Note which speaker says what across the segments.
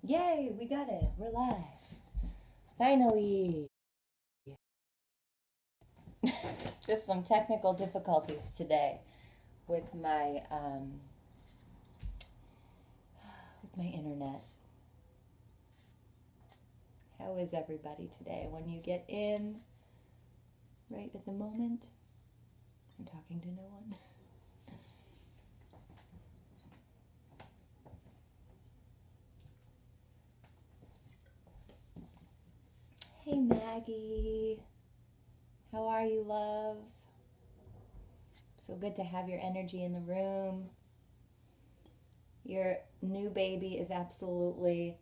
Speaker 1: Yay, we got it. We're live. Finally. Just some technical difficulties today with my internet. How is everybody today? When you get in right at the moment, I'm talking to no one. Hey Maggie, how are you, love? So good to have your energy in the room. Your new baby is absolutely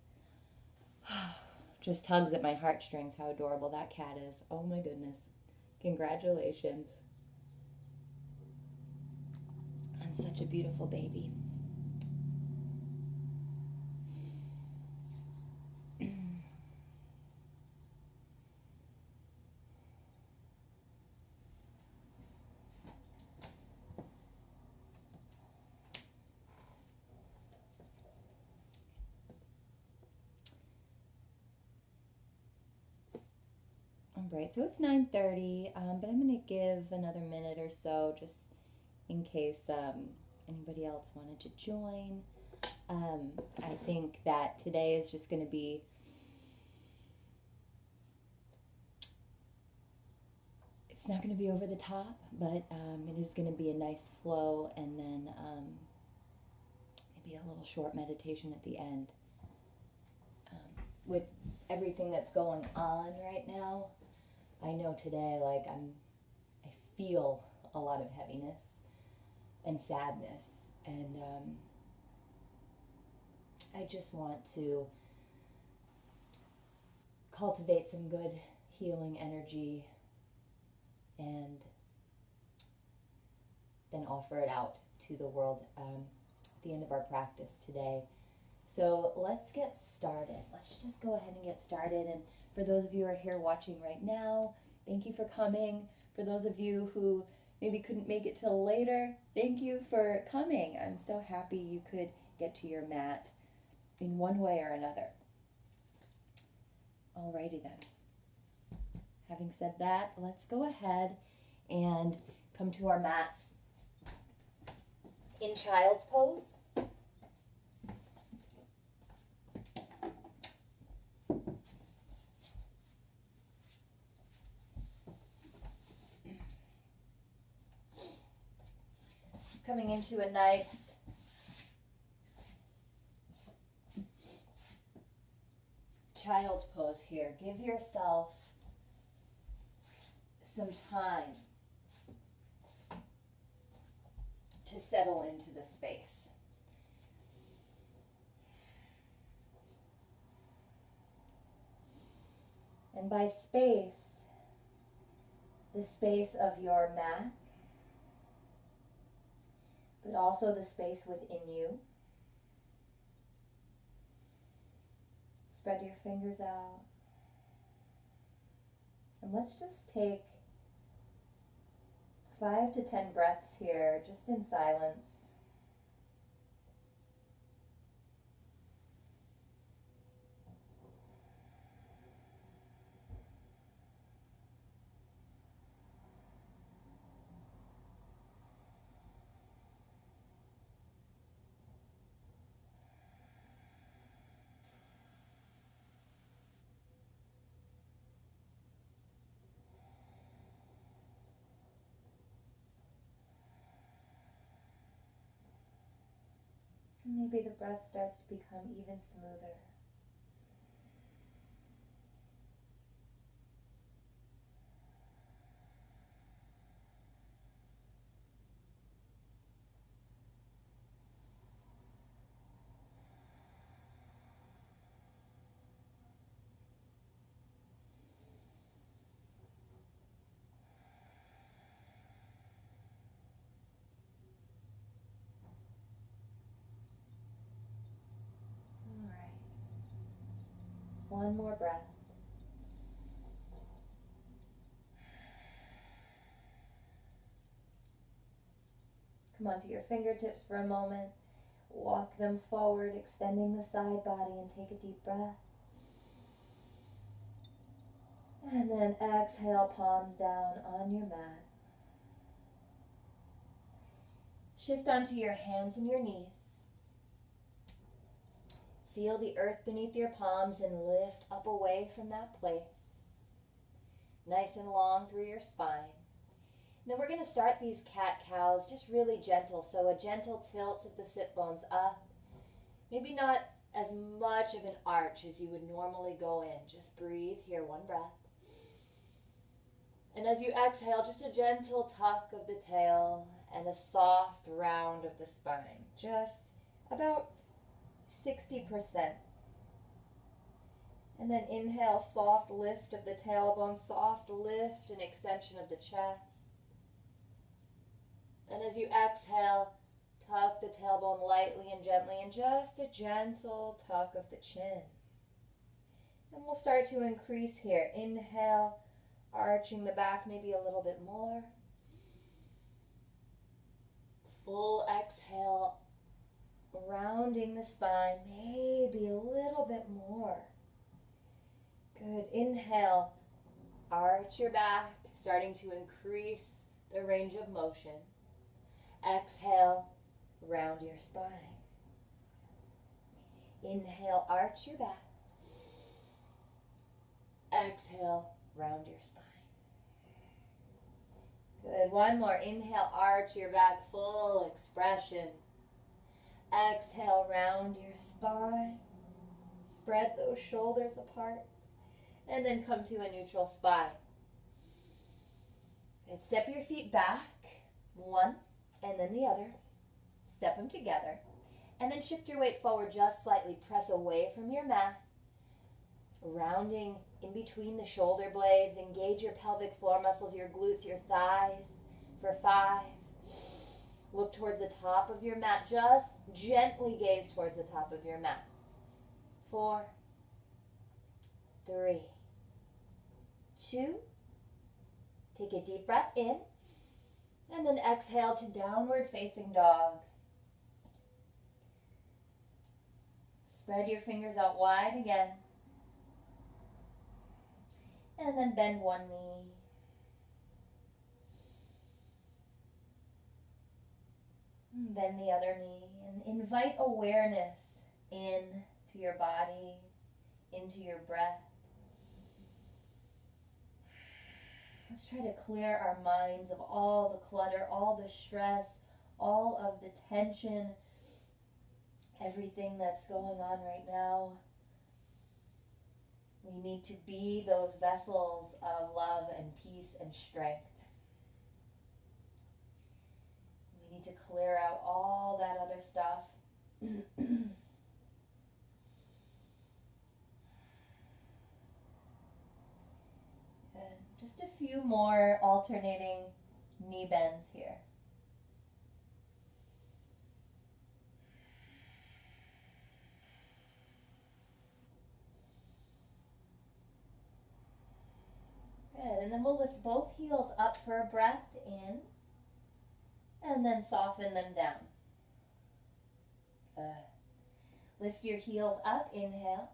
Speaker 1: just tugs at my heartstrings. How adorable that cat is. Oh my goodness. Congratulations on such a beautiful baby. Right, so it's 9:30, but I'm going to give another minute or so just in case anybody else wanted to join. I think that today is just going to be it's not going to be over the top, but it is going to be a nice flow, and then maybe a little short meditation at the end. With everything that's going on right now, I know today, I feel a lot of heaviness and sadness, and I just want to cultivate some good healing energy and then offer it out to the world at the end of our practice today. So let's get started. Let's just go ahead and get started. And for those of you who are here watching right now, thank you for coming. For those of you who maybe couldn't make it till later, thank you for coming. I'm so happy you could get to your mat in one way or another. Alrighty then. Having said that, let's go ahead and come to our mats in child's pose. Coming into a nice child's pose here. Give yourself some time to settle into the space. And by space, the space of your mat, but also the space within you. Spread your fingers out. And let's just take 5 to 10 breaths here, just in silence. Maybe the breath starts to become even smoother. All right. One more breath. Come onto your fingertips for a moment. Walk them forward, extending the side body, and take a deep breath. And then exhale, palms down on your mat. Shift onto your hands and your knees. Feel the earth beneath your palms and lift up away from that place. Nice and long through your spine. And then we're going to start these cat-cows just really gentle. So a gentle tilt of the sit bones up. Maybe not as much of an arch as you would normally go in. Just breathe here, one breath. And as you exhale, just a gentle tuck of the tail and a soft round of the spine. Just about 60%. And then inhale, soft lift of the tailbone, soft lift and extension of the chest. And as you exhale, tuck the tailbone lightly and gently, and just a gentle tuck of the chin. And we'll start to increase here. Inhale, arching the back maybe a little bit more. Full exhale, rounding the spine maybe a little bit more. Good. Inhale, arch your back, starting to increase the range of motion. Exhale, round your spine. Inhale, arch your back. Exhale, round your spine. Good. One more. Inhale, arch your back, full expression. Exhale, round your spine. Spread those shoulders apart. And then come to a neutral spine. Good. Step your feet back. One, and then the other. Step them together. And then shift your weight forward just slightly. Press away from your mat. Rounding in between the shoulder blades. Engage your pelvic floor muscles, your glutes, your thighs for 5. Look towards the top of your mat. Just gently gaze towards the top of your mat. 4, 3, 2. Take a deep breath in. And then exhale to downward facing dog. Spread your fingers out wide again. And then bend one knee. Bend the other knee. And invite awareness into your body, into your breath. Let's try to clear our minds of all the clutter, all the stress, all of the tension, everything that's going on right now. We need to be those vessels of love and peace and strength. We need to clear out all that other stuff. Just a few more alternating knee bends here. Good, and then we'll lift both heels up for a breath in, and then soften them down. Lift your heels up, inhale,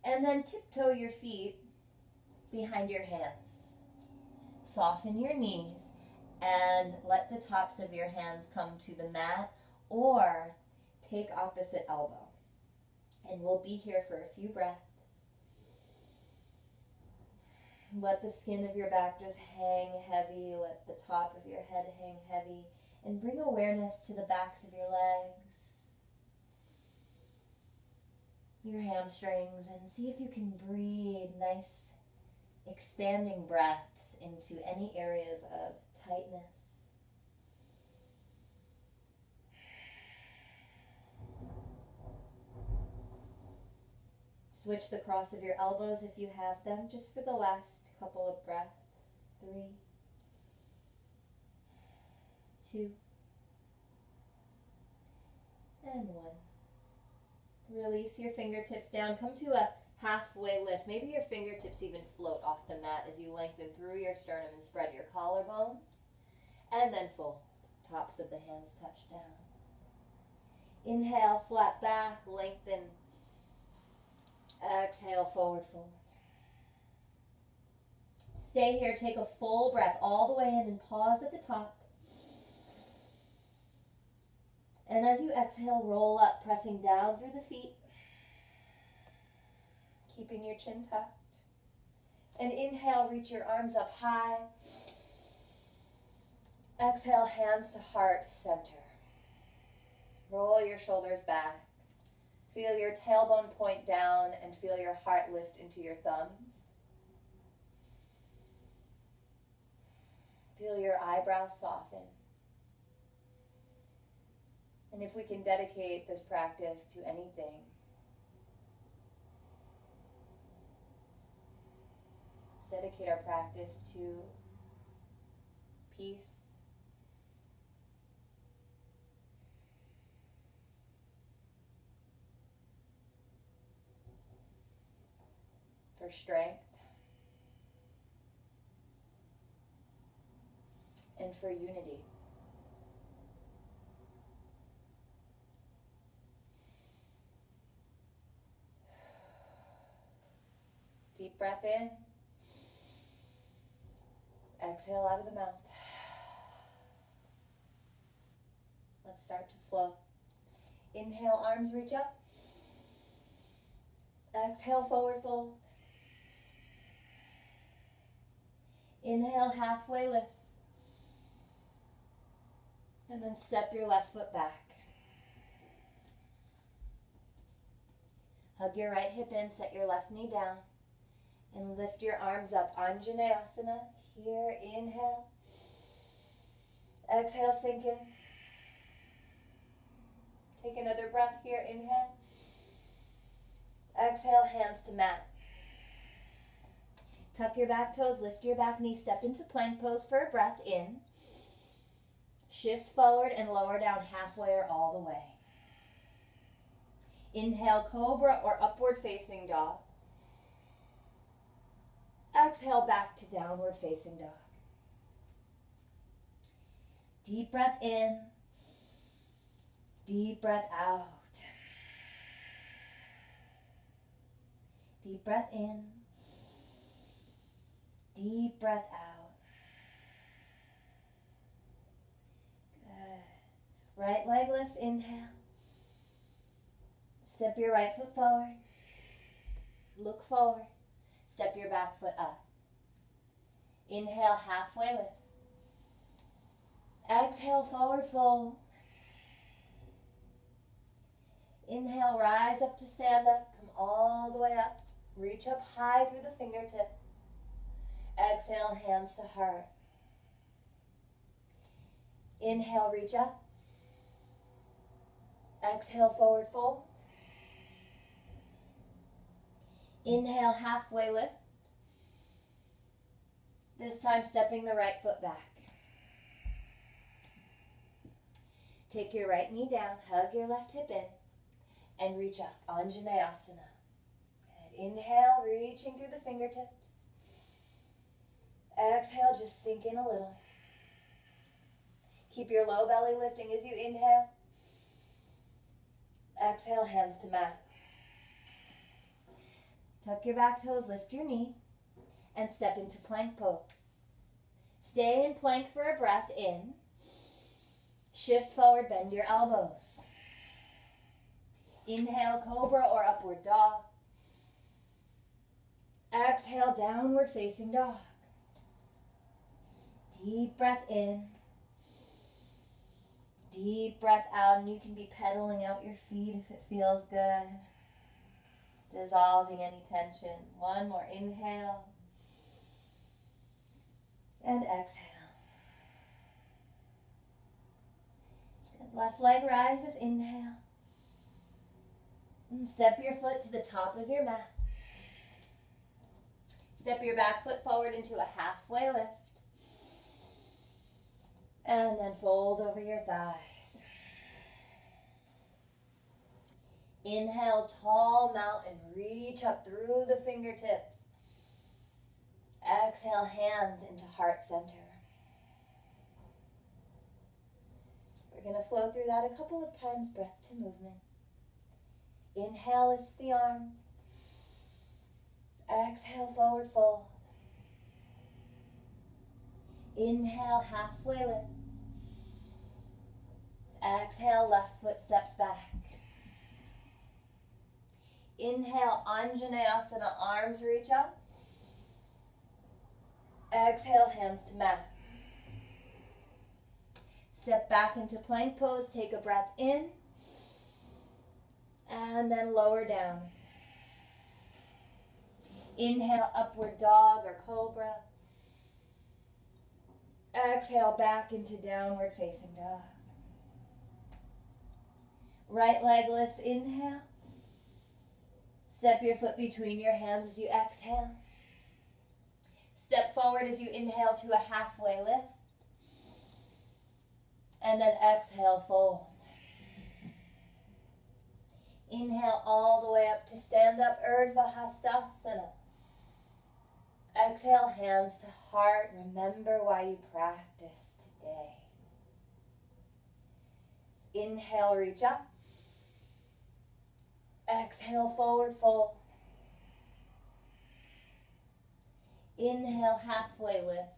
Speaker 1: and then tiptoe your feet behind your hands. Soften your knees and let the tops of your hands come to the mat or take opposite elbow. And we'll be here for a few breaths. Let the skin of your back just hang heavy. Let the top of your head hang heavy. And bring awareness to the backs of your legs, your hamstrings, and see if you can breathe nice expanding breaths into any areas of tightness. Switch the cross of your elbows if you have them, just for the last couple of breaths. 3, 2, and 1. Release your fingertips down. Come to a halfway lift. Maybe your fingertips even float off the mat as you lengthen through your sternum and spread your collarbones. And then full. Tops of the hands touch down. Inhale, flat back, lengthen. Exhale, forward fold. Stay here, take a full breath all the way in and pause at the top. And as you exhale, roll up, pressing down through the feet, keeping your chin tucked. And inhale, reach your arms up high. Exhale, hands to heart, center. Roll your shoulders back. Feel your tailbone point down and feel your heart lift into your thumbs. Feel your eyebrows soften. And if we can dedicate this practice to anything, let's dedicate our practice to peace, for strength, and for unity. Deep breath in. Exhale out of the mouth. Let's start to flow. Inhale, arms reach up. Exhale, forward fold. Inhale, halfway lift. And then step your left foot back. Hug your right hip in, set your left knee down. And lift your arms up, Anjaneyasana. Here, inhale. Exhale, sink in. Take another breath here, inhale. Exhale, hands to mat. Tuck your back toes, lift your back knee, step into plank pose for a breath in. Shift forward and lower down halfway or all the way. Inhale, cobra or upward facing dog. Exhale, back to downward facing dog. Deep breath in. Deep breath out. Deep breath in. Deep breath out. Good. Right leg lifts, inhale. Step your right foot forward. Look forward. Step your back foot up. Inhale, halfway lift. Exhale, forward fold. Inhale, rise up to stand up. Come all the way up. Reach up high through the fingertip. Exhale, hands to heart. Inhale, reach up. Exhale, forward fold. Inhale, halfway lift. This time stepping the right foot back. Take your right knee down, hug your left hip in, and reach up, Anjaneyasana. Good. Inhale, reaching through the fingertips. Exhale, just sink in a little. Keep your low belly lifting as you inhale. Exhale, hands to mat. Tuck your back toes, lift your knee, and step into plank pose. Stay in plank for a breath in. Shift forward, bend your elbows. Inhale, cobra or upward dog. Exhale, downward facing dog. Deep breath in. Deep breath out, and you can be pedaling out your feet if it feels good. Dissolving any tension. One more. Inhale. And exhale. Good. Left leg rises. Inhale. And step your foot to the top of your mat. Step your back foot forward into a halfway lift. And then fold over your thighs. Inhale, tall mountain. Reach up through the fingertips. Exhale, hands into heart center. We're going to flow through that a couple of times, breath to movement. Inhale, lifts the arms. Exhale, forward fold. Inhale, halfway lift. Exhale, left foot steps back. Inhale, Anjaneyasana, arms reach up. Exhale, hands to mat. Step back into plank pose, take a breath in, and then lower down. Inhale, upward dog or cobra. Exhale, back into downward facing dog. Right leg lifts, inhale. Step your foot between your hands as you exhale. Step forward as you inhale to a halfway lift. And then exhale, fold. Inhale all the way up to stand up, Urdhva Hastasana. Exhale, hands to heart. Remember why you practice today. Inhale, reach up. Exhale, forward fold. Inhale, halfway lift.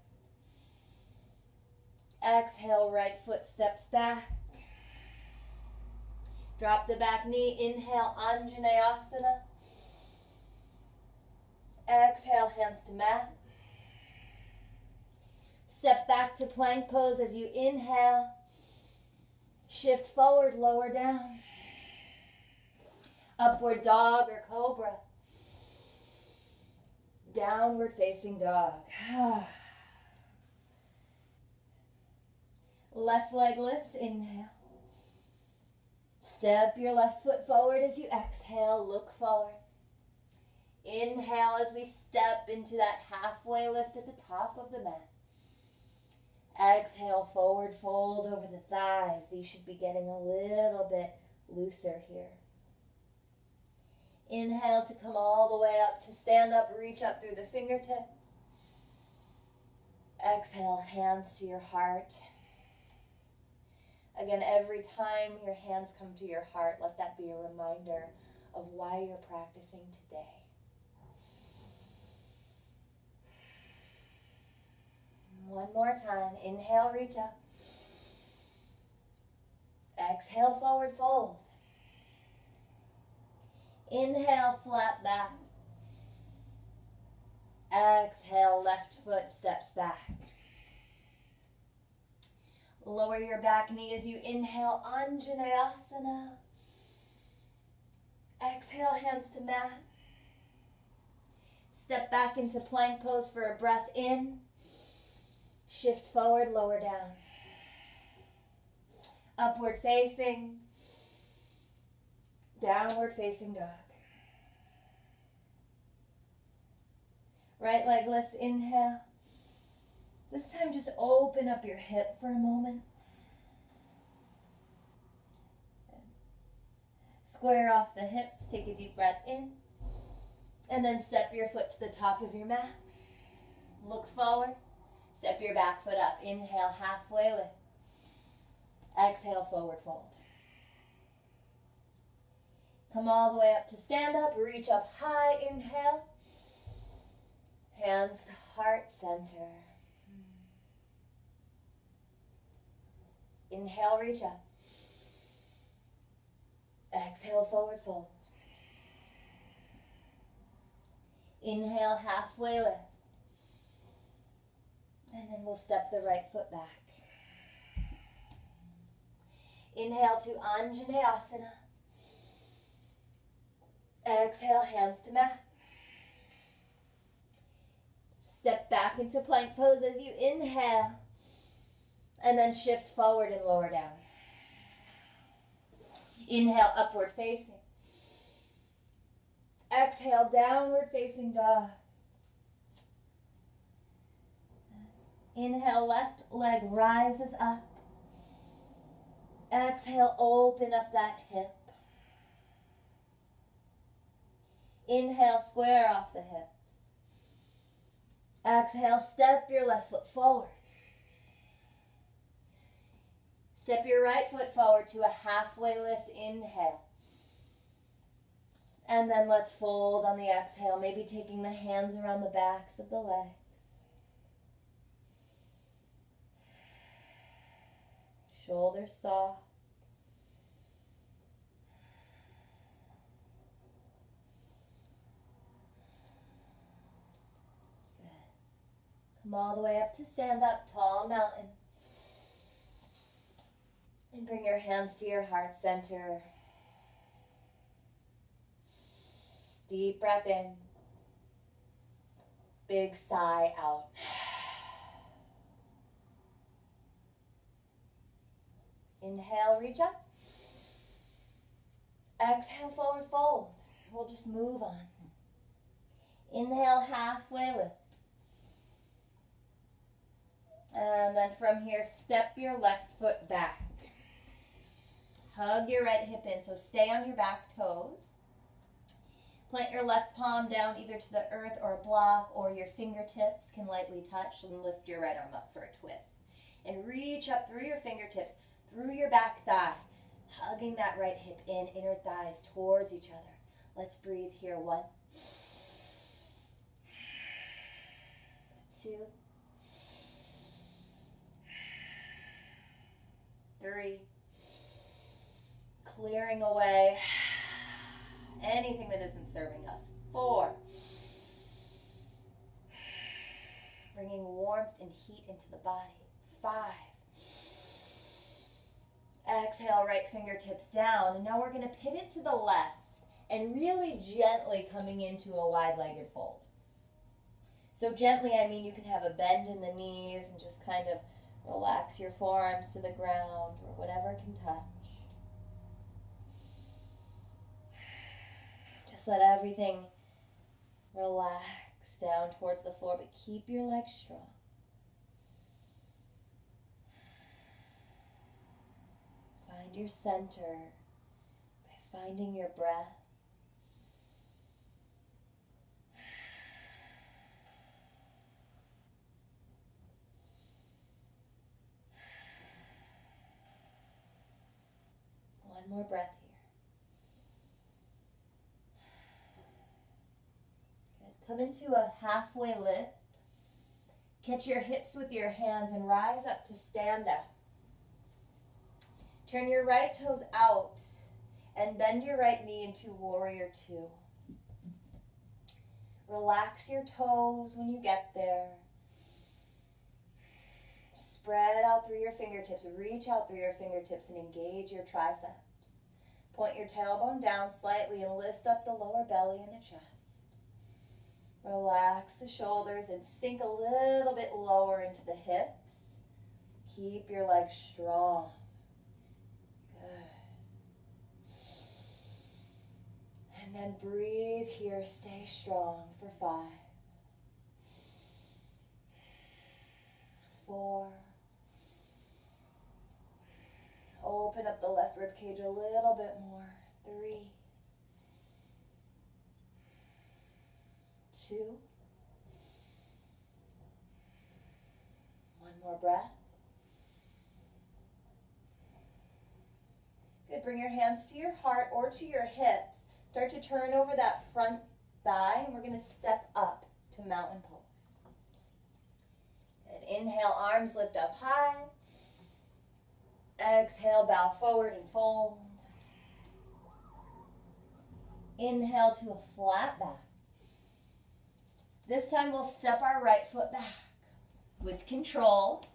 Speaker 1: Exhale, right foot steps back. Drop the back knee. Inhale, Anjaneyasana. Exhale, hands to mat. Step back to plank pose as you inhale. Shift forward, lower down. Upward dog or cobra. Downward facing dog. Left leg lifts, inhale. Step your left foot forward as you exhale, look forward. Inhale as we step into that halfway lift at the top of the mat. Exhale, forward fold over the thighs. These should be getting a little bit looser here. Inhale to come all the way up to stand up, reach up through the fingertips. Exhale, hands to your heart. Again, every time your hands come to your heart, let that be a reminder of why you're practicing today. One more time. Inhale, reach up. Exhale, forward fold. Inhale, flat back. Exhale, left foot steps back. Lower your back knee as you inhale, Anjaneyasana. Exhale, hands to mat. Step back into plank pose for a breath in. Shift forward, lower down. Upward facing. Downward facing dog. Right leg lifts, inhale. This time just open up your hip for a moment. Square off the hips, take a deep breath in. And then step your foot to the top of your mat. Look forward. Step your back foot up. Inhale, halfway lift. Exhale, forward fold. Come all the way up to stand up. Reach up high. Inhale. Hands to heart center. Inhale, reach up. Exhale, forward fold. Inhale, halfway lift. And then we'll step the right foot back. Inhale to Anjaneyasana. Exhale, hands to mat. Step back into plank pose as you inhale. And then shift forward and lower down. Inhale, upward facing. Exhale, downward facing dog. Inhale, left leg rises up. Exhale, open up that hip. Inhale, square off the hips. Exhale, step your left foot forward. Step your right foot forward to a halfway lift. Inhale. And then let's fold on the exhale, maybe taking the hands around the backs of the legs. Shoulders soft. Good. Come all the way up to stand up, tall mountain. And bring your hands to your heart center. Deep breath in. Big sigh out. Inhale, reach up. Exhale, forward fold. We'll just move on. Inhale, halfway lift. And then from here, step your left foot back. Hug your right hip in, so stay on your back toes. Plant your left palm down either to the earth or a block, or your fingertips can lightly touch, and lift your right arm up for a twist. And reach up through your fingertips, through your back thigh, hugging that right hip in, inner thighs towards each other. Let's breathe here. 1, 2, 3. Clearing away anything that isn't serving us. 4. Bringing warmth and heat into the body. 5. Exhale, right fingertips down. And now we're going to pivot to the left and really gently coming into a wide-legged fold. So gently, I mean you can have a bend in the knees and just kind of relax your forearms to the ground or whatever can touch. Just let everything relax down towards the floor, but keep your legs strong. Find your center by finding your breath. One more breath here. Good. Come into a halfway lift. Catch your hips with your hands and rise up to stand up. Turn your right toes out and bend your right knee into warrior 2. Relax your toes when you get there. Spread out through your fingertips. Reach out through your fingertips and engage your triceps. Point your tailbone down slightly and lift up the lower belly and the chest. Relax the shoulders and sink a little bit lower into the hips. Keep your legs strong. And then breathe here, stay strong for 5, 4. Open up the left rib cage a little bit more. 3, 2. One more breath. Good, bring your hands to your heart or to your hips. Start to turn over that front thigh, and we're going to step up to mountain pose. And inhale, arms lift up high. Exhale, bow forward and fold. Inhale to a flat back. This time we'll step our right foot back with control,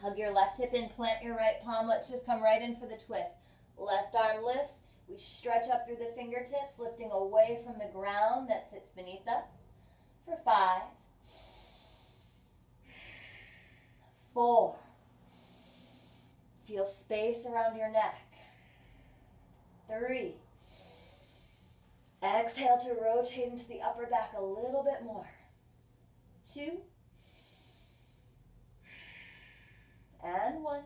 Speaker 1: Hug your left hip in, plant your right palm. Let's just come right in for the twist. Left arm lifts. We stretch up through the fingertips, lifting away from the ground that sits beneath us for 5, 4. Feel space around your neck. 3. Exhale to rotate into the upper back a little bit more. 2. And 1.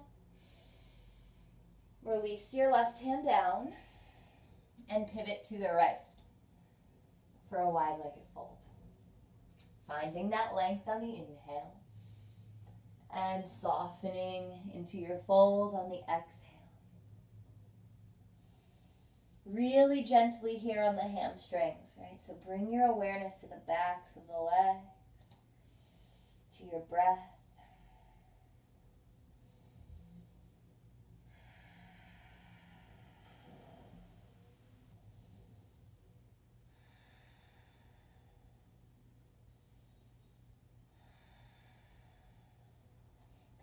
Speaker 1: Release your left hand down and pivot to the right for a wide-legged fold. Finding that length on the inhale And softening into your fold on the exhale. Really gently here on the hamstrings, right? So bring your awareness to the backs of the legs, to your breath.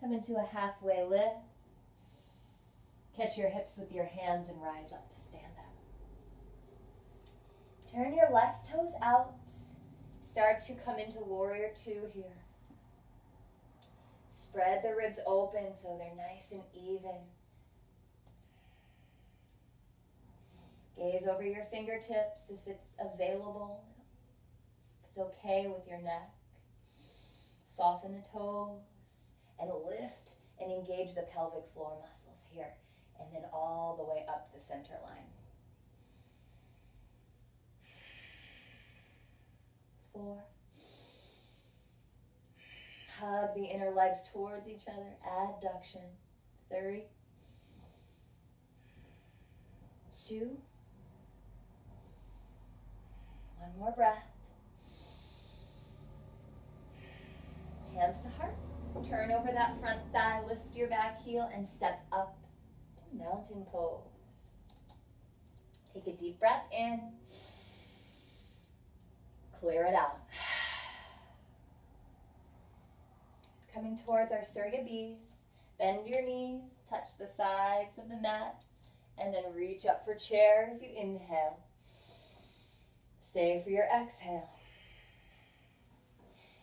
Speaker 1: Come into a halfway lift. Catch your hips with your hands and rise up to stand up. Turn your left toes out. Start to come into warrior two here. Spread the ribs open so they're nice and even. Gaze over your fingertips if it's available. If it's okay with your neck. Soften the toes and lift and engage the pelvic floor muscles here. And then all the way up the center line. 4. Hug the inner legs towards each other. Adduction. 3. 2. One more breath. Hands to heart. Turn over that front thigh. Lift your back heel and step up to mountain pose. Take a deep breath in. Clear it out. Coming towards our Surya Bees. Bend your knees, touch the sides of the mat, and then reach up for chair as you inhale. Stay for your exhale.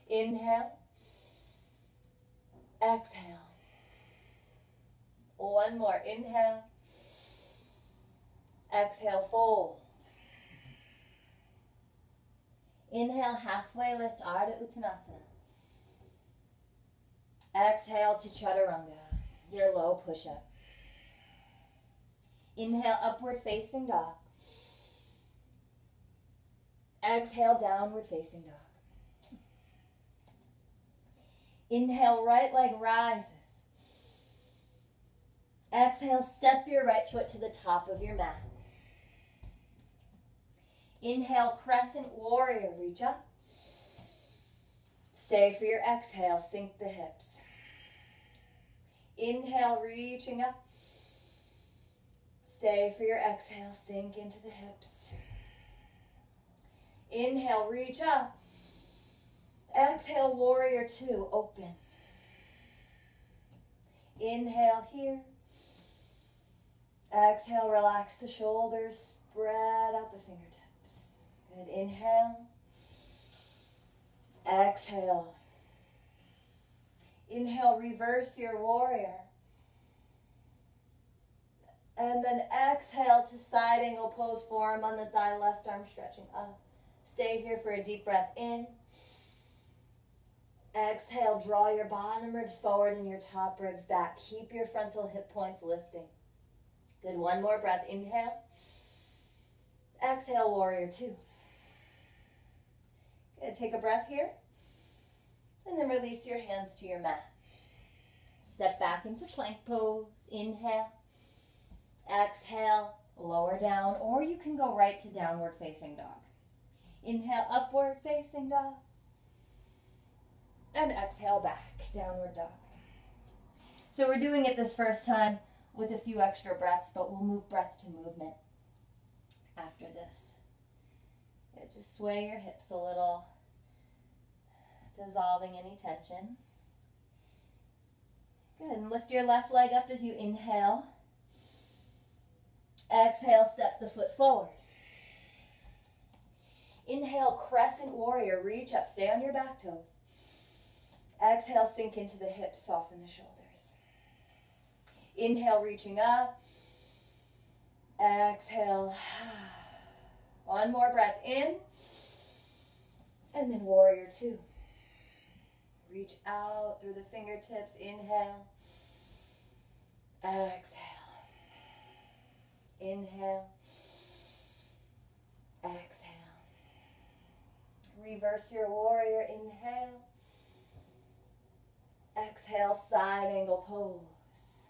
Speaker 1: Inhale. Exhale. One more. Inhale. Exhale, fold. Inhale, halfway lift, Ardha Uttanasana. Exhale to Chaturanga, your low push-up. Inhale, upward facing dog. Exhale, downward facing dog. Inhale, right leg rises. Exhale, step your right foot to the top of your mat. Inhale, crescent warrior, reach up. Stay for your exhale, sink the hips. Inhale, reaching up. Stay for your exhale, sink into the hips. Inhale, reach up. Exhale, warrior two, open. Inhale here. Exhale, relax the shoulders, spread out the fingertips. Good, inhale. Exhale. Inhale, reverse your warrior. And then exhale to side angle pose, forearm on the thigh, left arm stretching up. Stay here for a deep breath in. Exhale, draw your bottom ribs forward and your top ribs back. Keep your frontal hip points lifting. Good, one more breath. Inhale. Exhale, warrior two. Good, take a breath here. And then release your hands to your mat. Step back into plank pose. Inhale. Exhale, lower down, or you can go right to downward facing dog. Inhale, upward facing dog. And exhale back, downward dog. So we're doing it this first time with a few extra breaths, but we'll move breath to movement after this. Yeah, just sway your hips a little, dissolving any tension. Good, and lift your left leg up as you inhale. Exhale, step the foot forward. Inhale, crescent warrior, reach up, stay on your back toes. Exhale, sink into the hips, soften the shoulders. Inhale, reaching up. Exhale. One more breath in. And then warrior two. Reach out through the fingertips. Inhale. Exhale. Inhale. Exhale. Reverse your warrior. Inhale. Exhale, side angle pose.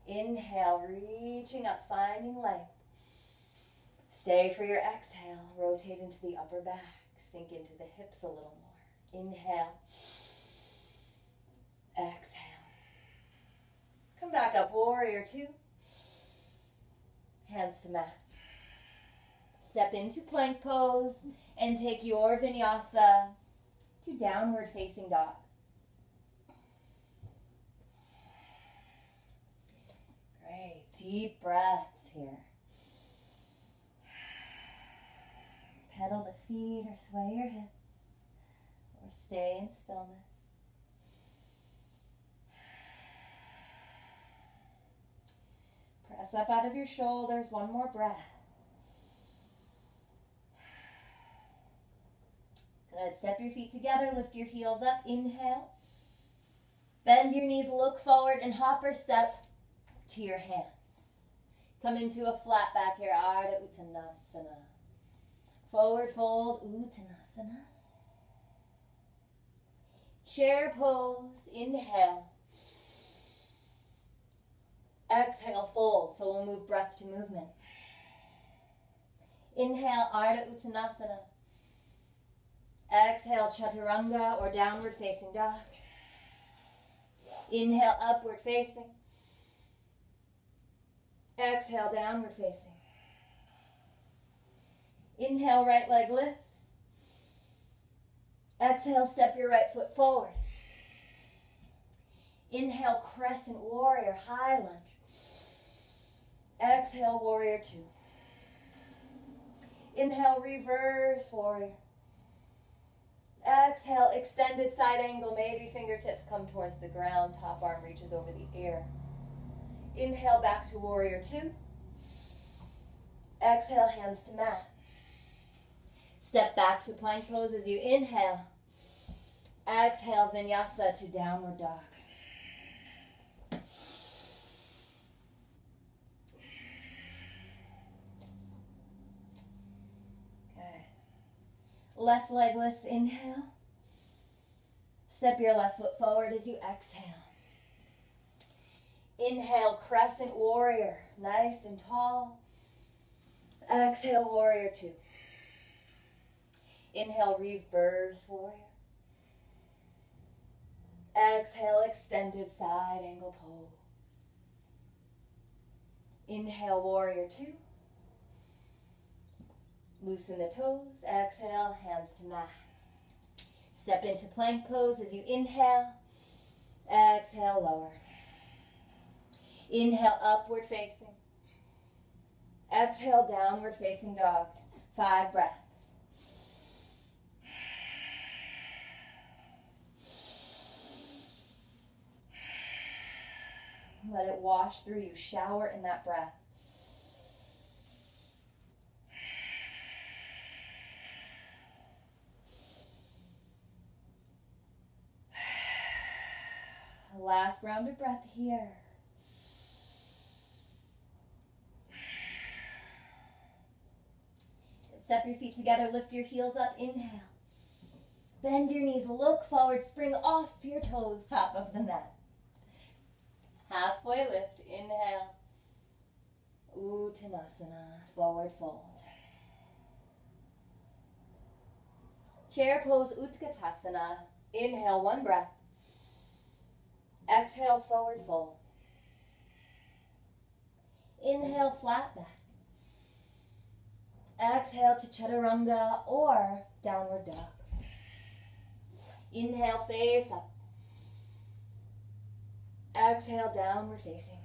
Speaker 1: Inhale, reaching up, finding length. Stay for your exhale. Rotate into the upper back. Sink into the hips a little more. Inhale. Exhale. Come back up, warrior two. Hands to mat. Step into plank pose and take your vinyasa to downward facing dog. Great, deep breaths here. Pedal the feet or sway your hips or stay in stillness. Press up out of your shoulders, one more breath. Good, step your feet together, lift your heels up, inhale. Bend your knees, look forward, and hopper step to your hands. Come into a flat back here, Ardha Uttanasana. Forward fold, Uttanasana. Chair pose, inhale. Exhale, fold. So we'll move breath to movement. Inhale, Ardha Uttanasana. Exhale, Chaturanga or downward facing dog. Inhale, upward facing. Exhale, downward facing. Inhale, right leg lifts. Exhale, step your right foot forward. Inhale, crescent warrior, high lunge. Exhale, warrior two. Inhale, reverse warrior. Exhale, extended side angle, maybe fingertips come towards the ground, top arm reaches over the air. Inhale, back to warrior two. Exhale, hands to mat. Step back to plank pose as you inhale. Exhale, vinyasa to downward dog. Left leg lifts, inhale. Step your left foot forward as you exhale. Inhale, crescent warrior, nice and tall. Exhale, warrior two. Inhale, reverse warrior. Exhale, extended side angle pose. Inhale, warrior two. Loosen the toes. Exhale, hands to mat. Step into plank pose as you inhale. Exhale, lower. Inhale, upward facing. Exhale, downward facing dog. 5 breaths. Let it wash through you. Shower in that breath. Last round of breath here. Step your feet together, lift your heels up, inhale. Bend your knees, look forward, spring off your toes, top of the mat. Halfway lift, inhale. Uttanasana, forward fold. Chair pose, Utkatasana. Inhale, 1 breath. Exhale, forward fold. Inhale, flat back. Exhale to Chaturanga or downward dog. Inhale, face up. Exhale, downward facing.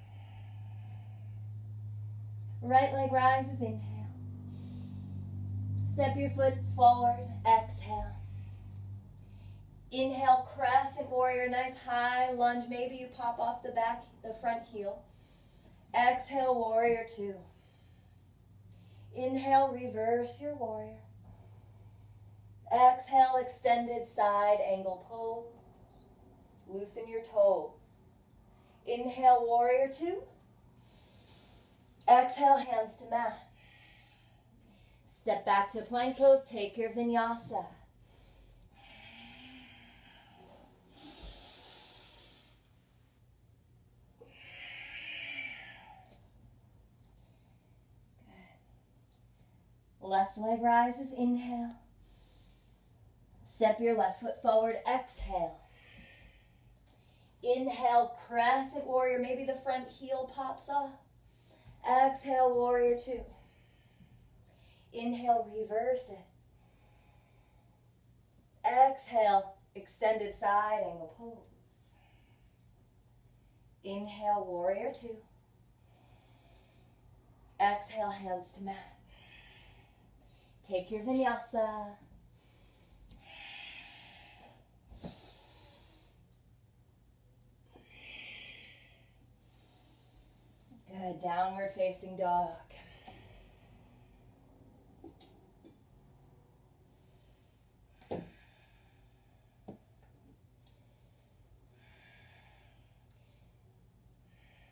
Speaker 1: Right leg rises, inhale. Step your foot forward, exhale. Inhale, crescent warrior, nice high lunge. Maybe you pop off the front heel. Exhale, warrior two. Inhale, reverse your warrior. Exhale, extended side angle pose. Loosen your toes. Inhale, warrior two. Exhale, hands to mat. Step back to plank pose, take your vinyasa. Left leg rises, inhale. Step your left foot forward, exhale. Inhale, crescent warrior. Maybe the front heel pops off. Exhale, warrior two. Inhale, reverse it. Exhale, extended side angle pose. Inhale, warrior two. Exhale, hands to mat. Take your vinyasa. Good, downward facing dog.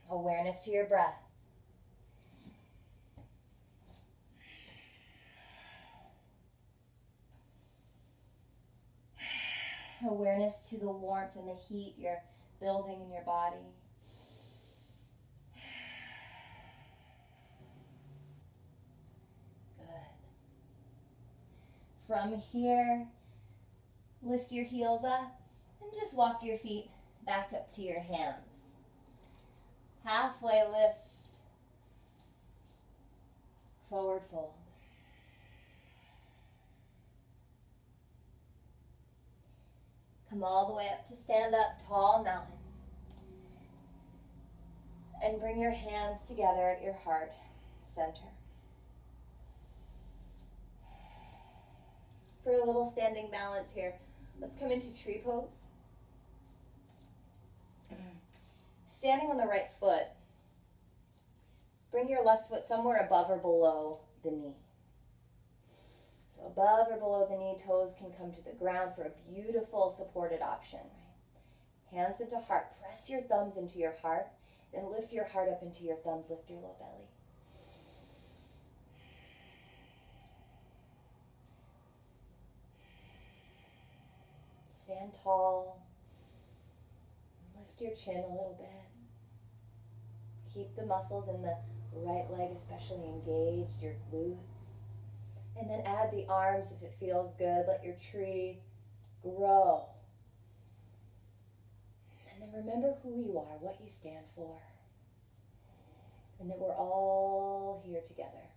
Speaker 1: Awareness to your breath. Awareness to the warmth and the heat you're building in your body. Good. From here, lift your heels up and just walk your feet back up to your hands. Halfway lift, forward fold. Come all the way up to stand up, tall mountain. And bring your hands together at your heart center. For a little standing balance here, let's come into tree pose. Standing on the right foot, bring your left foot somewhere above or below the knee. So above or below the knee, toes can come to the ground for a beautiful supported option. Right? Hands into heart. Press your thumbs into your heart. Then lift your heart up into your thumbs. Lift your low belly. Stand tall. Lift your chin a little bit. Keep the muscles in the right leg especially engaged, your glutes. And then add the arms if it feels good. Let your tree grow. And then remember who you are, what you stand for. And that we're all here together.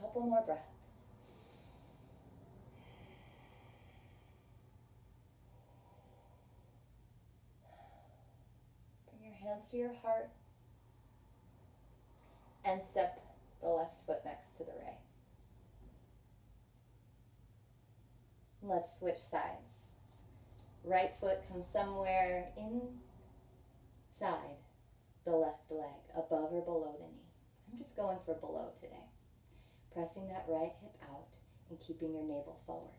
Speaker 1: Couple more breaths. Bring your hands to your heart and step the left foot next to the right. Let's switch sides. Right foot comes somewhere inside the left leg, above or below the knee. I'm just going for below today. Pressing that right hip out and keeping your navel forward.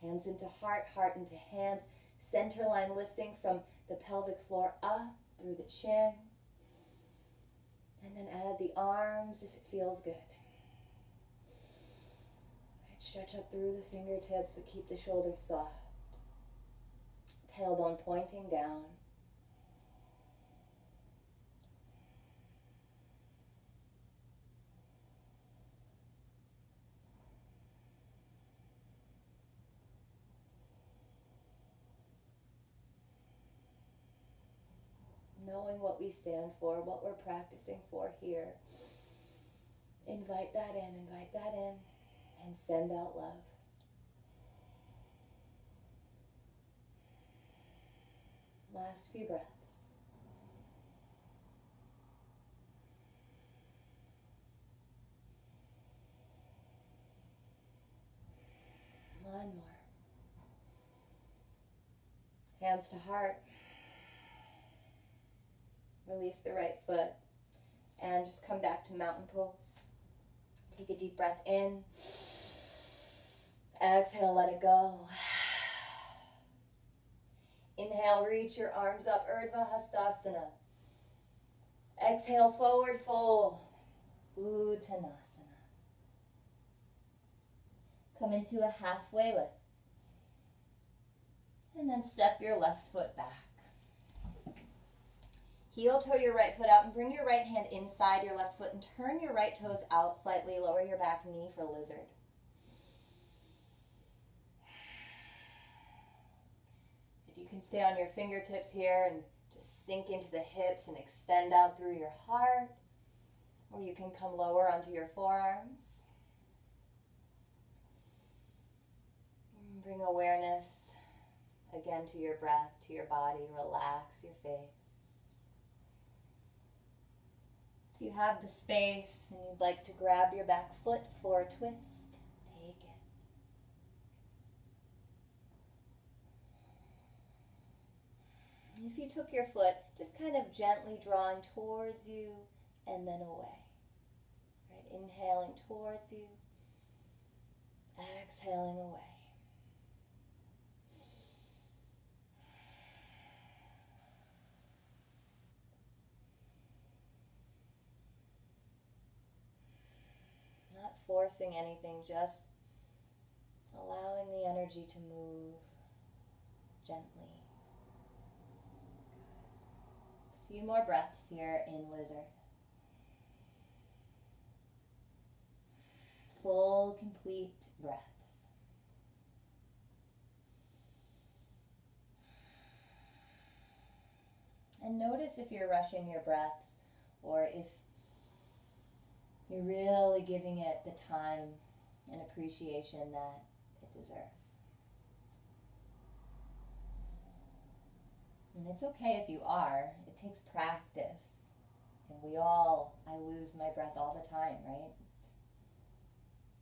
Speaker 1: Hands into heart, heart into hands. Center line lifting from the pelvic floor up through the chin. And then add the arms if it feels good. Right, stretch up through the fingertips, but keep the shoulders soft. Tailbone pointing down. Knowing what we stand for, what we're practicing for here. Invite that in, and send out love. Last few breaths. One more. Hands to heart. Release the right foot and just come back to mountain pose. Take a deep breath in. Exhale, let it go. Inhale, reach your arms up, Urdhva Hastasana. Exhale, forward fold, Uttanasana. Come into a halfway lift. And then step your left foot back. Heel toe your right foot out and bring your right hand inside your left foot and turn your right toes out slightly. Lower your back knee for lizard. If you can stay on your fingertips here and just sink into the hips and extend out through your heart, or you can come lower onto your forearms. Bring awareness again to your breath, to your body. Relax your face. If you have the space and you'd like to grab your back foot for a twist, take it. If you took your foot, just kind of gently drawing towards you and then away. Right? Inhaling towards you, exhaling away. Not forcing anything, just allowing the energy to move gently. A few more breaths here in lizard. Full, complete breaths. And notice if you're rushing your breaths or if you're really giving it the time and appreciation that it deserves. And it's okay if you are. It takes practice. And I lose my breath all the time, right?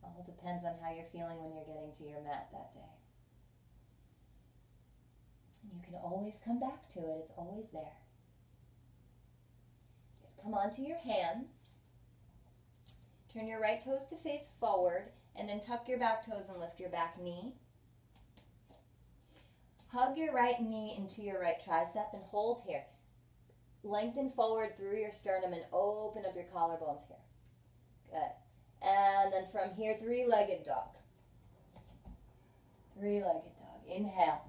Speaker 1: All depends on how you're feeling when you're getting to your mat that day. And you can always come back to it. It's always there. Come onto your hands. Turn your right toes to face forward, and then tuck your back toes and lift your back knee. Hug your right knee into your right tricep and hold here. Lengthen forward through your sternum and open up your collarbones here. Good. And then from here, three-legged dog. Three-legged dog. Inhale.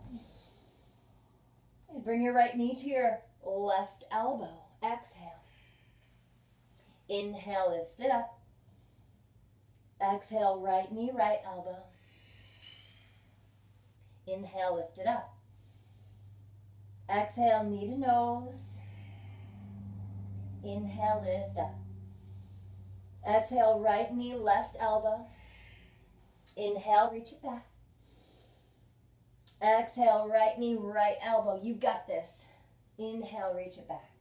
Speaker 1: And bring your right knee to your left elbow. Exhale. Inhale, lift it up. Exhale, right knee, right elbow. Inhale, lift it up. Exhale, knee to nose. Inhale, lift up. Exhale, right knee, left elbow. Inhale, reach it back. Exhale, right knee, right elbow. You got this. Inhale, reach it back.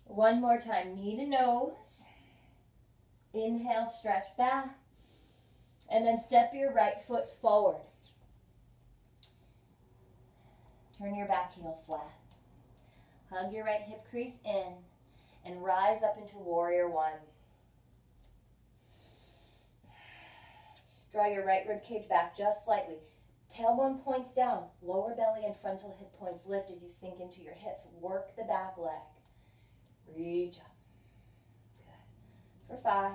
Speaker 1: One more time, knee to nose. Inhale, stretch back. And then step your right foot forward. Turn your back heel flat. Hug your right hip crease in and rise up into warrior one. Draw your right rib cage back just slightly. Tailbone points down. Lower belly and frontal hip points lift as you sink into your hips. Work the back leg. Reach up. Good. For 5,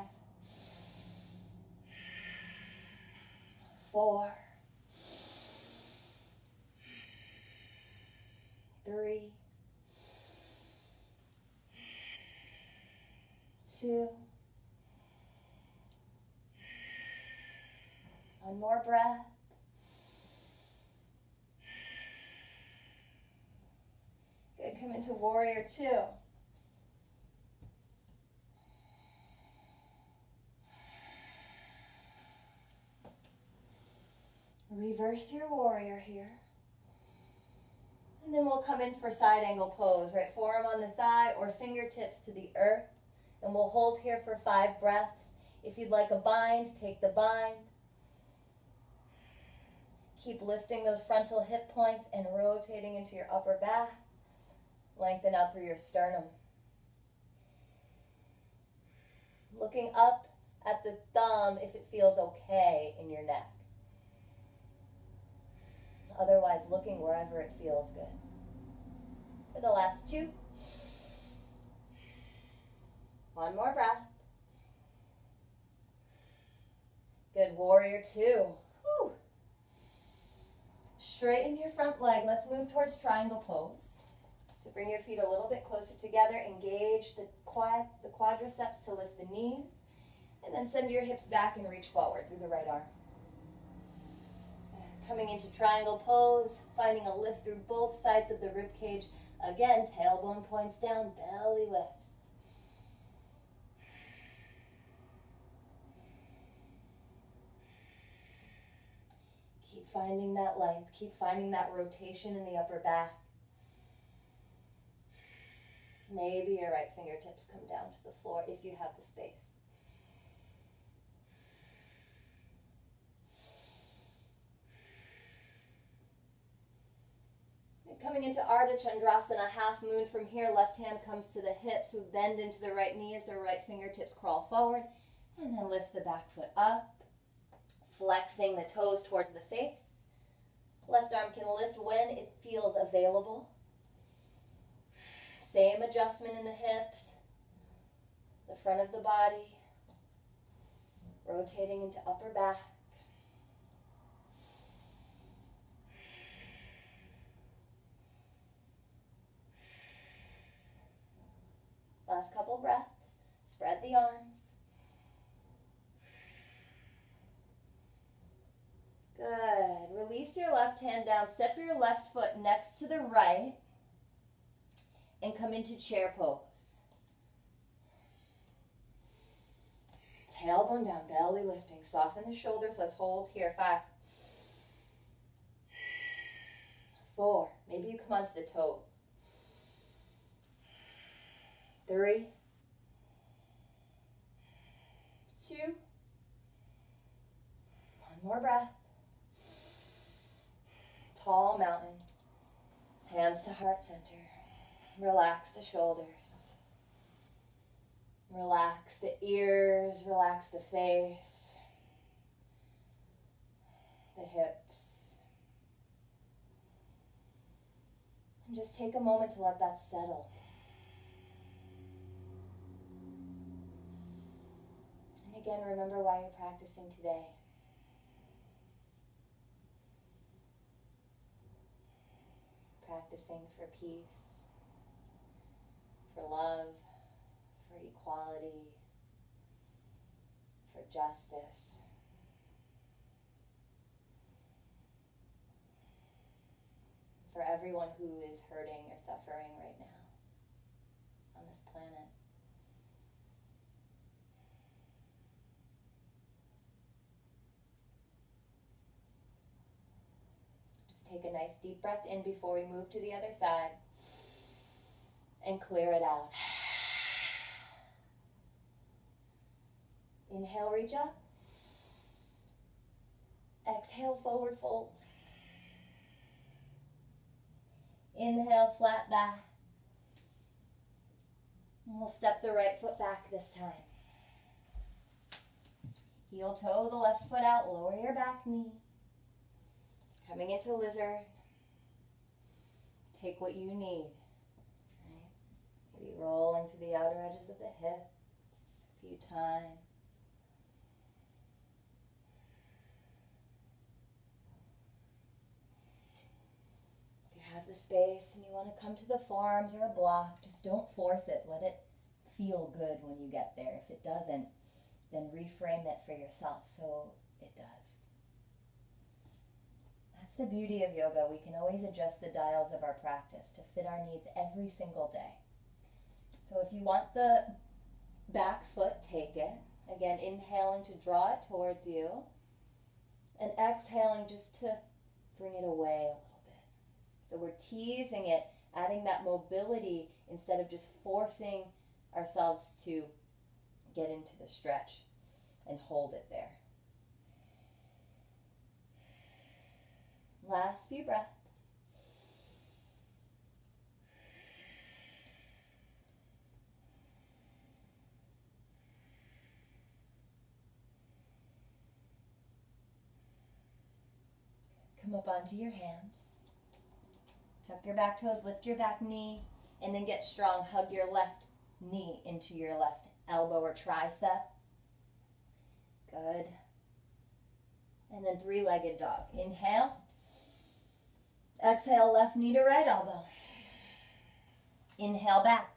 Speaker 1: 4, 3, 2. One more breath. Good. Come into warrior 2. Reverse your warrior here. And then we'll come in for side angle pose, right? Forearm on the thigh or fingertips to the earth. And we'll hold here for 5 breaths. If you'd like a bind, take the bind. Keep lifting those frontal hip points and rotating into your upper back. Lengthen out through your sternum. Looking up at the thumb if it feels okay in your neck.
Speaker 2: Otherwise, looking wherever it feels good. For the last 2. One more breath. Good, warrior 2. Whew. Straighten your front leg. Let's move towards triangle pose. So bring your feet a little bit closer together. Engage the quadriceps to lift the knees. And then send your hips back and reach forward through the right arm. Coming into triangle pose, finding a lift through both sides of the rib cage. Again, tailbone points down, belly lifts. Keep finding that length. Keep finding that rotation in the upper back. Maybe your right fingertips come down to the floor if you have the space. Coming into Ardha Chandrasana, half moon from here. Left hand comes to the hips. So bend into the right knee as the right fingertips crawl forward. And then lift the back foot up. Flexing the toes towards the face. Left arm can lift when it feels available. Same adjustment in the hips. The front of the body. Rotating into upper back. Last couple breaths. Spread the arms. Good. Release your left hand down. Step your left foot next to the right. And come into chair pose. Tailbone down, belly lifting. Soften the shoulders. Let's hold here. 5. 4. Maybe you come onto the toes. 3. 2. One more breath. Tall mountain. Hands to heart center. Relax the shoulders. Relax the ears. Relax the face. The hips. And just take a moment to let that settle. And again, remember why you're practicing today. Practicing for peace, for love, for equality, for justice. For everyone who is hurting or suffering right now on this planet. Take a nice deep breath in before we move to the other side. And clear it out. Inhale, reach up. Exhale, forward fold. Inhale, flat back. And we'll step the right foot back this time. Heel toe the left foot out. Lower your back knee. Coming into lizard. Take what you need. Right? Maybe rolling to the outer edges of the hips a few times. If you have the space and you want to come to the forearms or a block, just don't force it. Let it feel good when you get there. If it doesn't, then reframe it for yourself so it does. That's the beauty of yoga. We can always adjust the dials of our practice to fit our needs every single day. So if you want the back foot, take it. Again, inhaling to draw it towards you. And exhaling just to bring it away a little bit. So we're teasing it, adding that mobility instead of just forcing ourselves to get into the stretch and hold it there. Last few breaths. come up onto your hands. Tuck your back toes, lift your back knee, and then get strong. Hug your left knee into your left elbow or tricep. Good. And then three-legged dog. Inhale. Exhale, left knee to right elbow. Inhale back.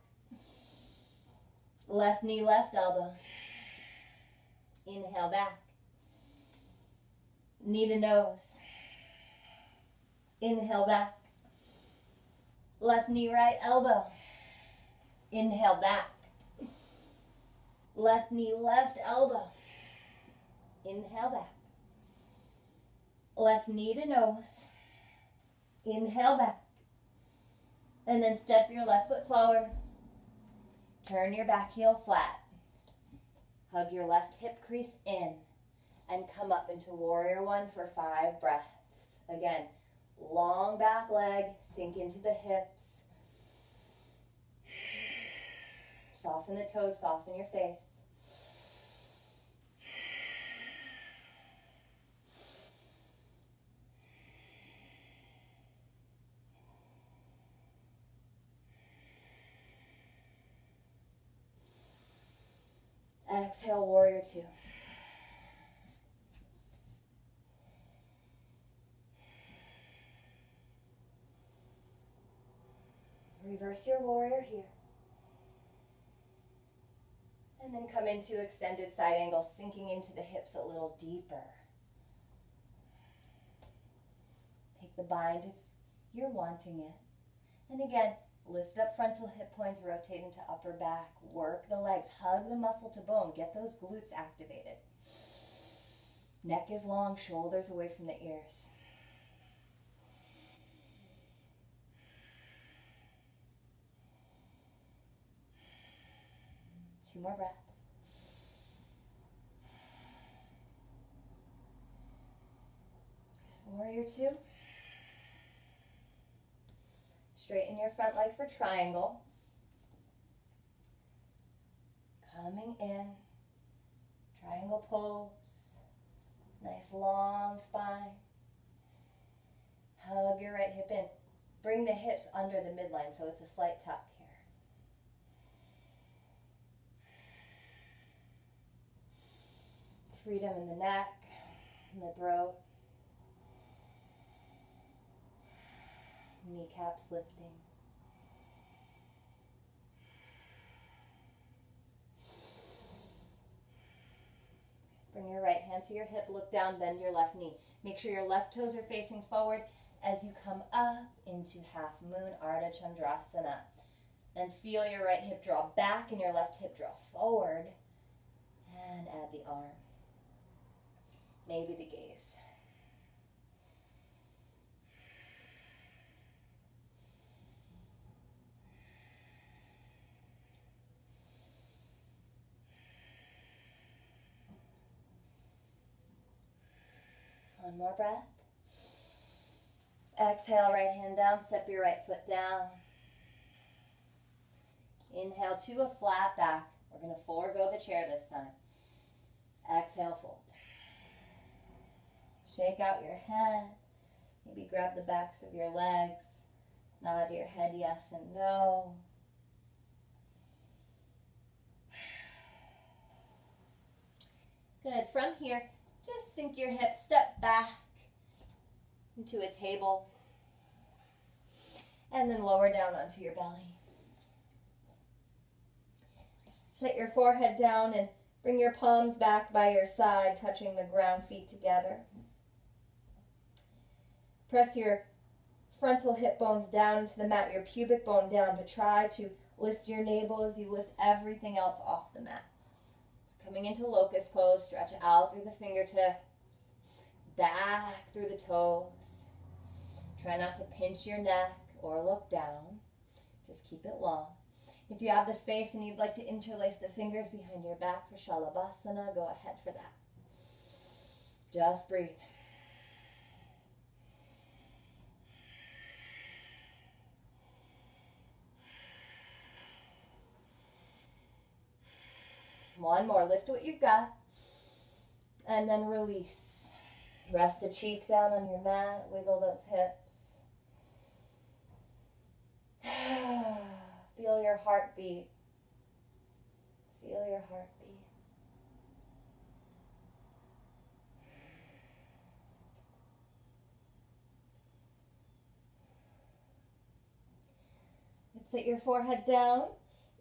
Speaker 2: Left knee, left elbow. Inhale back. Knee to nose. Inhale back. Left knee, right elbow. Inhale back. Left knee, left elbow. Inhale back. Left knee to nose. Inhale back. And then step your left foot forward. Turn your back heel flat. Hug your left hip crease in. And come up into warrior one for 5 breaths. Again, long back leg, sink into the hips. Soften the toes, soften your face. Exhale, warrior two. Reverse your warrior here. And then come into extended side angle, sinking into the hips a little deeper. Take the bind if you're wanting it. And again, lift up frontal hip points, rotate into upper back. Work the legs, hug the muscle to bone. Get those glutes activated. Neck is long, shoulders away from the ears. Two more breaths. Warrior two. Straighten your front leg for triangle. Coming in. Triangle pose. Nice long spine. Hug your right hip in. Bring the hips under the midline so it's a slight tuck here. Freedom in the neck, in the throat. Kneecaps lifting. Bring your right hand to your hip, look down, bend your left knee. Make sure your left toes are facing forward as you come up into half moon, Ardha Chandrasana. And feel your right hip draw back and your left hip draw forward. And add the arm. Maybe the gaze. One more breath. Exhale, right hand down, step your right foot down. Inhale to a flat back. We're going to forego the chair this time. Exhale, fold. Shake out your head. Maybe grab the backs of your legs. Nod your head yes and no. Good. From here, just sink your hips, step back into a table, and then lower down onto your belly. Set your forehead down and bring your palms back by your side, touching the ground, feet together. Press your frontal hip bones down into the mat, your pubic bone down, but try to lift your navel as you lift everything else off the mat. Coming into locust pose, stretch out through the fingertips, back through the toes. Try not to pinch your neck or look down. Just keep it long. If you have the space and you'd like to interlace the fingers behind your back for Shalabhasana, go ahead for that. Just breathe. One more. Lift what you've got. And then release. Rest a cheek down on your mat, wiggle those hips. Feel your heartbeat. Feel your heartbeat. Sit your forehead down.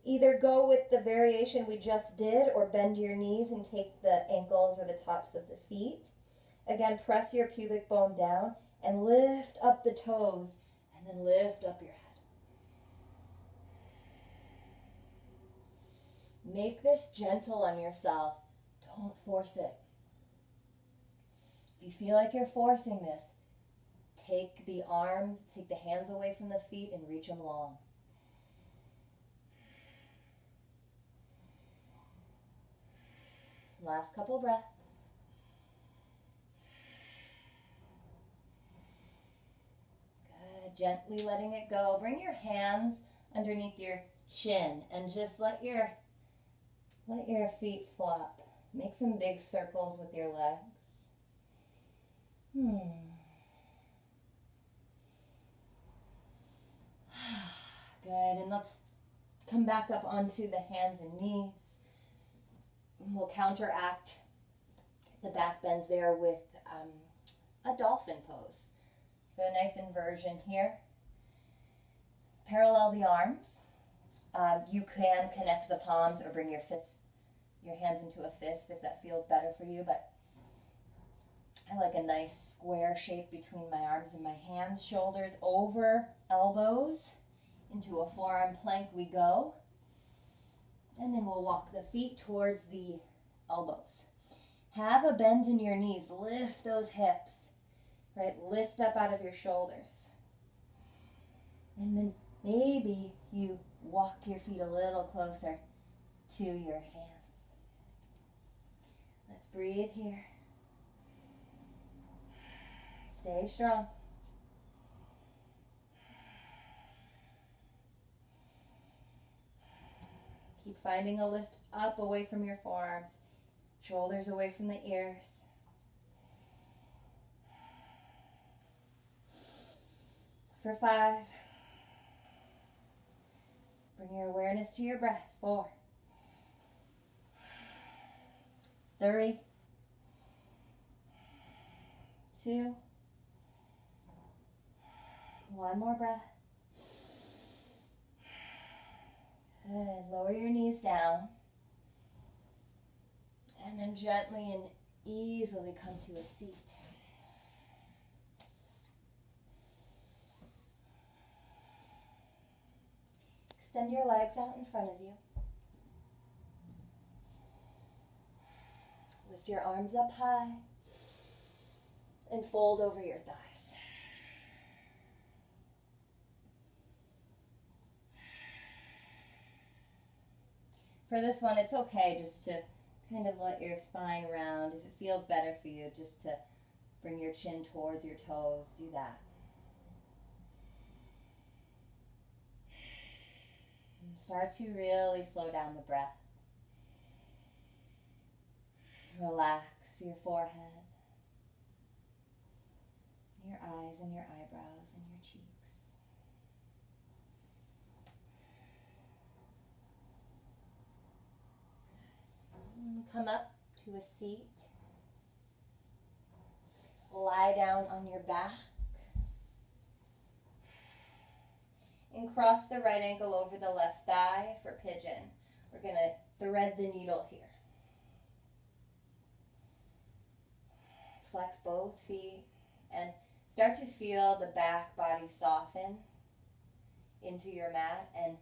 Speaker 2: Either go with the variation we just did or bend your knees and take the ankles or the tops of the feet. Again, press your pubic bone down and lift up the toes and then lift up your head. Make this gentle on yourself. Don't force it. If you feel like you're forcing this, take the arms, take the hands away from the feet and reach them long. Last couple breaths. Good. Gently letting it go. Bring your hands underneath your chin and just let your feet flop. Make some big circles with your legs. Good. And let's come back up onto the hands and knees. We'll counteract the back bends there with a dolphin pose. So a nice inversion here. Parallel the arms. You can connect the palms or bring your hands into a fist if that feels better for you, but I like a nice square shape between my arms and my hands. Shoulders over elbows. Into a forearm plank we go. And then we'll walk the feet towards the elbows. Have a bend in your knees. Lift those hips. Right? Lift up out of your shoulders. And then maybe you walk your feet a little closer to your hands. Let's breathe here. Stay strong. Keep finding a lift up away from your forearms, shoulders away from the ears. For 5. Bring your awareness to your breath. 4. 3. 2. 1 more breath. Good. Lower your knees down. And then gently and easily come to a seat. Extend your legs out in front of you. Lift your arms up high and fold over your thighs. For this one, it's okay just to kind of let your spine round. If it feels better for you, just to bring your chin towards your toes, do that. And start to really slow down the breath. Relax your forehead, your eyes and your eyebrows and your cheeks. Come up to a seat. Lie down on your back. And cross the right ankle over the left thigh for pigeon. We're going to thread the needle here. Flex both feet and start to feel the back body soften into your mat and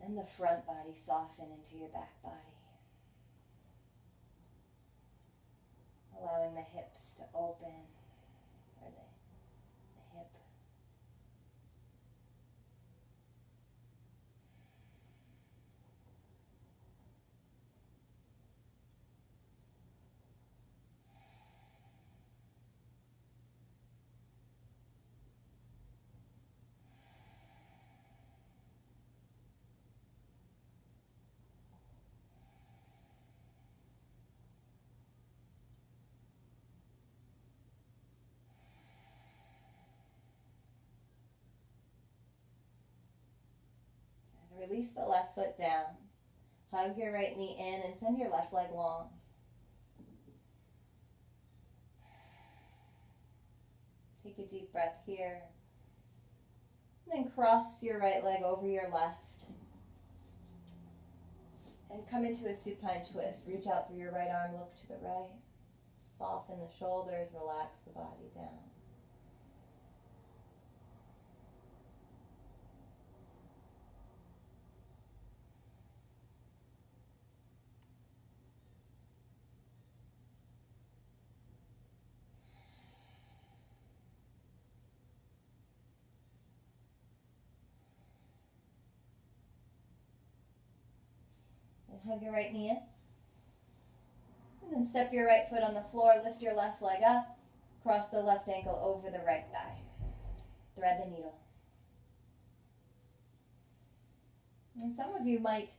Speaker 2: then the front body soften into your back body. Allowing the hips to open, or the hip. Release the left foot down. Hug your right knee in and send your left leg long. Take a deep breath here. And then cross your right leg over your left. And come into a supine twist. Reach out through your right arm, look to the right. Soften the shoulders, relax the body down. Hug your right knee in. And then step your right foot on the floor, lift your left leg up, cross the left ankle over the right thigh. Thread the needle. And some of you might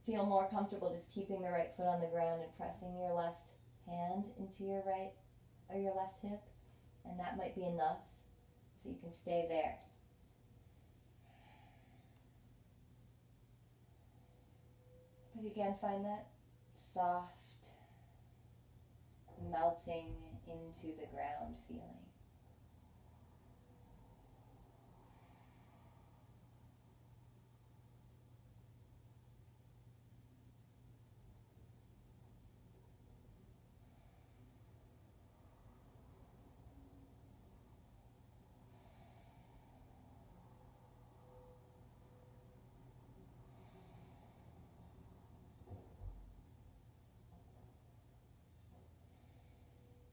Speaker 2: feel more comfortable just keeping the right foot on the ground and pressing your left hand into your right or your left hip. And that might be enough, so you can stay there. But again, find that soft melting into the ground feeling.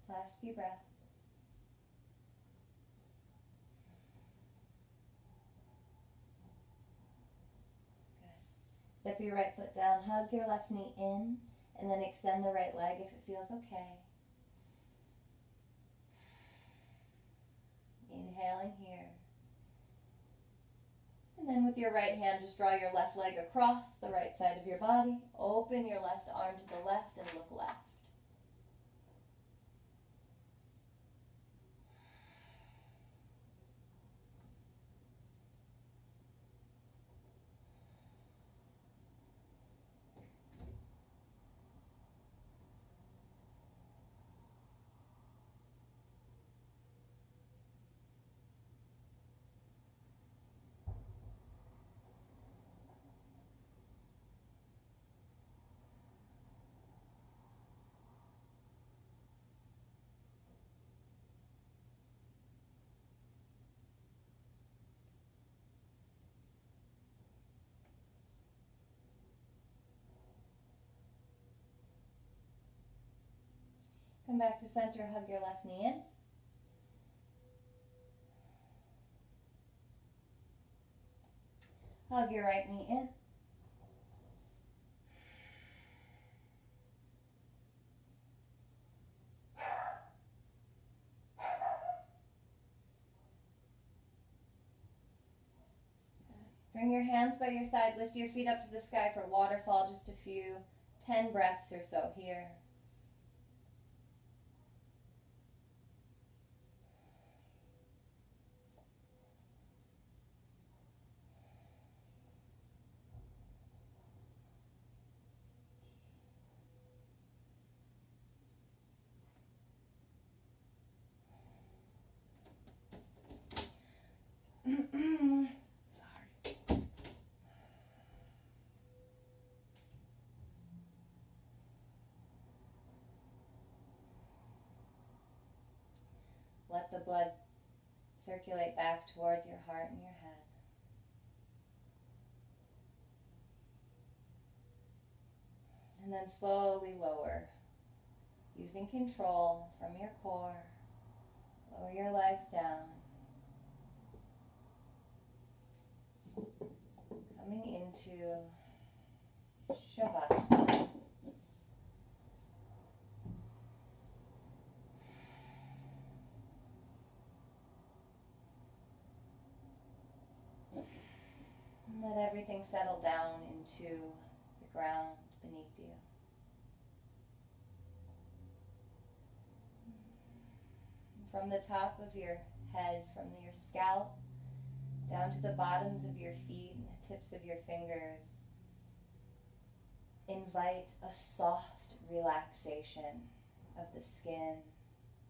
Speaker 2: Last few breaths. Good. Step your right foot down, hug your left knee in, and then extend the right leg if it feels okay. Inhaling here. And then with your right hand, just draw your left leg across the right side of your body. Open your left arm to the left and look left. Come back to center, hug your left knee in. Hug your right knee in. Bring your hands by your side, lift your feet up to the sky for waterfall, just a few, 10 breaths or so here. Let the blood circulate back towards your heart and your head. And then slowly lower, using control from your core. Lower your legs down. Coming into Shavasana. Let everything settle down into the ground beneath you. From the top of your head, from your scalp, down to the bottoms of your feet, tips of your fingers invite a soft relaxation of the skin,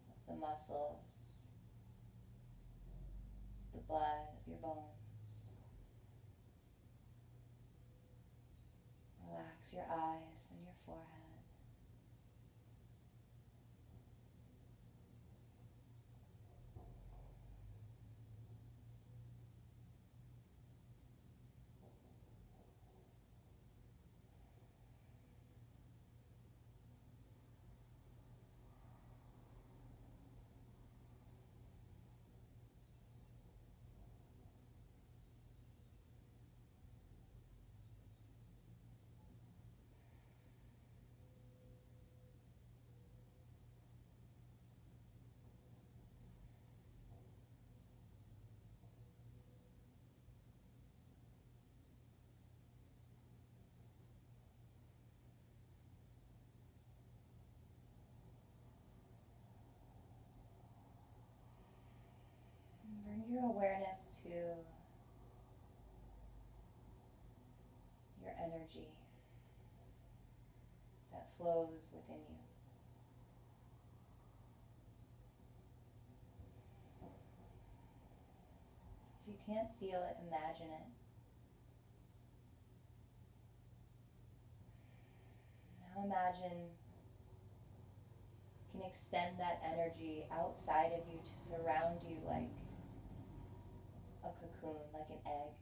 Speaker 2: of the muscles, the blood of your bones. Relax your eyes and your forehead. Bring your awareness to your energy that flows within you. If you can't feel it, imagine it. Now imagine you can extend that energy outside of you to surround you like a cocoon, like an egg.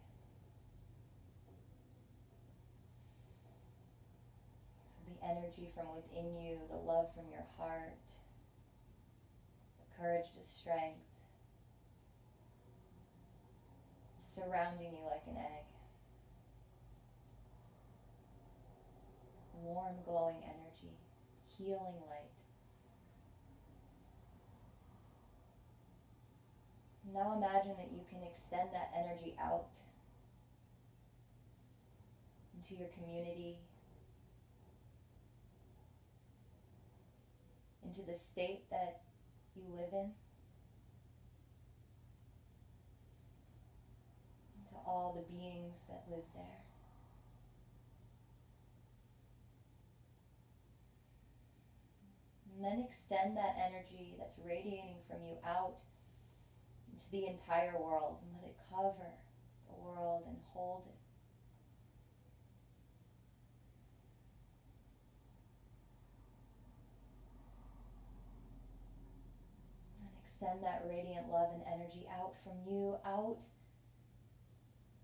Speaker 2: So the energy from within you, the love from your heart, the courage to strength, surrounding you like an egg. Warm, glowing energy, healing light. Now imagine that you can extend that energy out into your community, into the state that you live in, into all the beings that live there. And then extend that energy that's radiating from you out into the entire world and let it cover the world and hold it. And extend that radiant love and energy out from you, out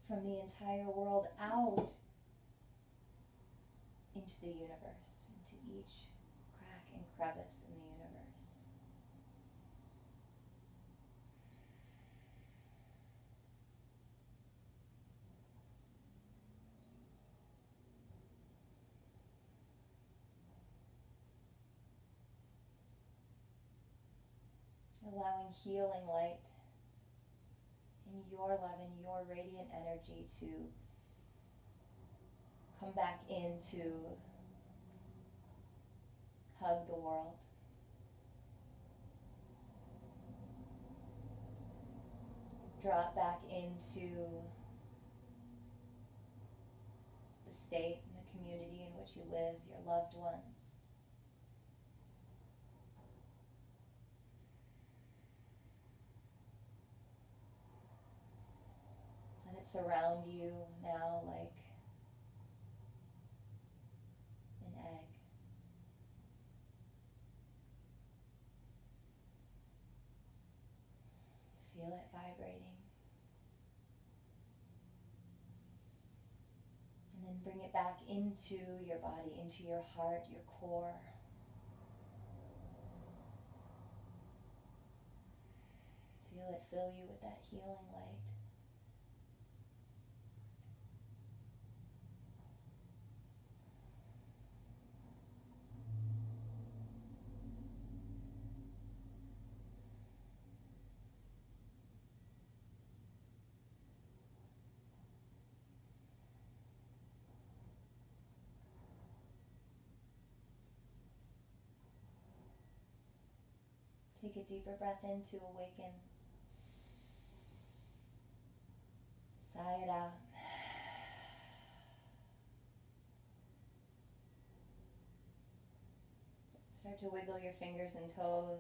Speaker 2: from the entire world, out into the universe, into each crack and crevice in the universe. Allowing healing light and your love and your radiant energy to come back in to hug the world. Draw it back into the state and the community in which you live, your loved ones. Let it surround you now like an egg. Feel it vibrating. And then bring it back into your body, into your heart, your core. Feel it fill you with that healing light. Take a deeper breath in to awaken. Sigh it out. Start to wiggle your fingers and toes.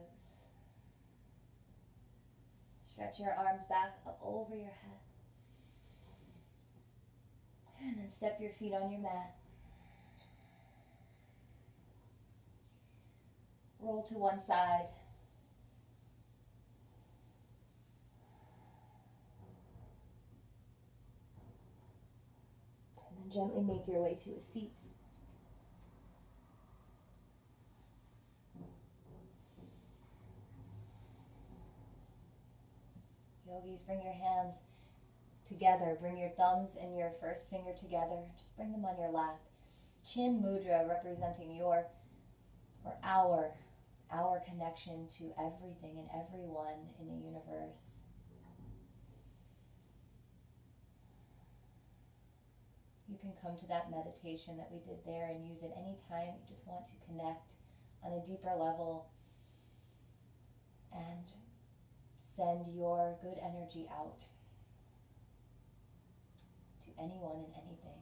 Speaker 2: Stretch your arms back up over your head. And then step your feet on your mat. Roll to one side. And then gently make your way to a seat. Yogis, bring your hands together. Bring your thumbs and your first finger together. Just bring them on your lap. Chin mudra representing your or our connection to everything and everyone in the universe. You can come to that meditation that we did there and use it anytime you just want to connect on a deeper level and send your good energy out to anyone and anything.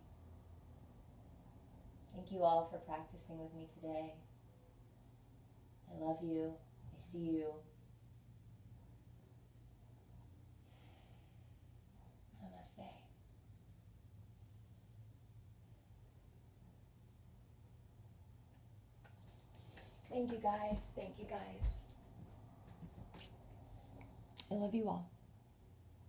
Speaker 2: Thank you all for practicing with me today. I love you. I see you. Namaste. Thank you guys. Thank you guys. I love you all.